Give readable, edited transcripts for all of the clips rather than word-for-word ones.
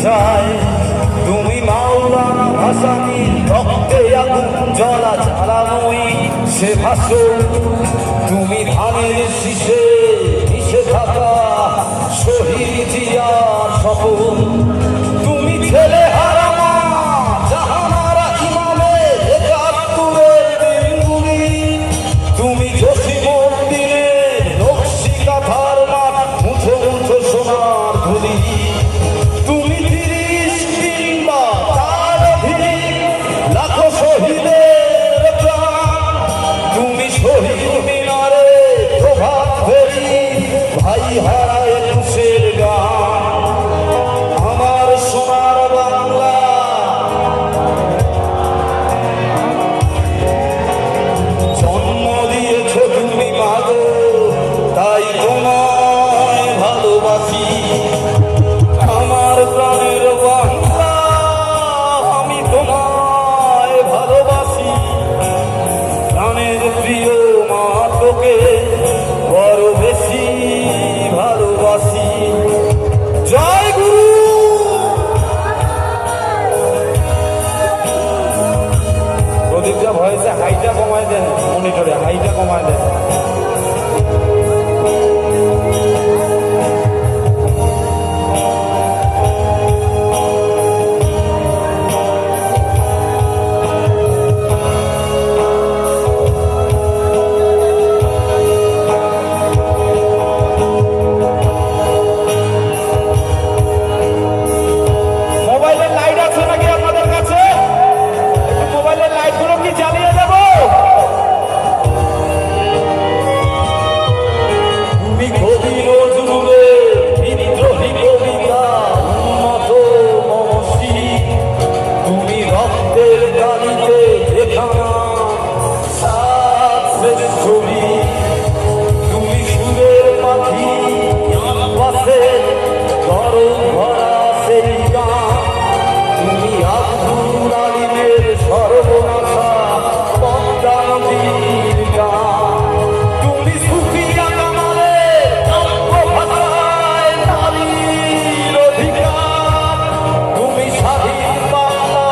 চায়। তুমি মাওলানা ভাসানীর রক্তে আগুন জ্বলা জ্বালানোই সে ভাষণ। তুমি ধানের শীষে মিশে থাকা শহীদ জিয়ার স্বপন। তুমি ছেলে হারা মা জাহানারা ইমামের একাত্তরের দিনগুলি। তুমি জসিমউদ্দিনের নকশি কাঁথার মাঠ মুঠো মুঠো সোনার ধুলি। তুমি ৩০ কিংবা তার অধিক লাখো শহীদের প্রাণ। তুমি শহীদ মিনারে প্রভাত ফেরি ভাই হারা একুশের গান। আমার সোনার বাংলা জন্ম দিয়েছ তুমি মাগো, তাই তোমায় ভালোবাসি। আমার প্রাণের বাংলা আমি তোমায় ভালোবাসি। প্রাণের প্রিয় মা তোকে বড় বেশি ভালোবাসি। জয় গুরু। প্রদীপটা ভয়েসে হাইটা কমায় দেন, মনিটরে হাইটা কমায় দেন। মোবাইলের লাইট আছে নাকি আপনাদের কাছে? একটু মোবাইলের লাইটগুলো কি জ্বালিয়ে দেব? তুমি কবি নজরুলের বিদ্রোহী কবিতা উন্নত মমসি। তুমি রক্তের গালিতে দেখানা সাত ছবি। তুমি সুরের পাখি পাশে গরম ভরা সেই গান। তুমি আব্দুল আলিমের সর্বনাশা পদ্মা নদীর গান। তুমি সুফিয়া কামালের কাব্য ভাষায় নারীর অধিকার। তুমি স্বাধীন বাংলা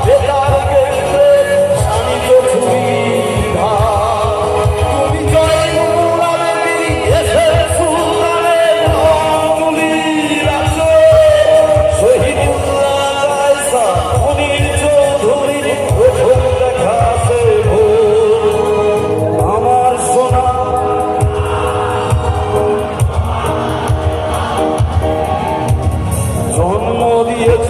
বেতার কেন্দ্রের শানিত ছবির ধার। তুমি জয়নুল আবেদী দেশের সুলতানের অঙ্গুলির আঁচল। শহীদুল্লাহ কায়সা মুনীর চৌধুরীর প্রথম দেখা সে ভোর। আমার সোনা জন্ম দিয়েছ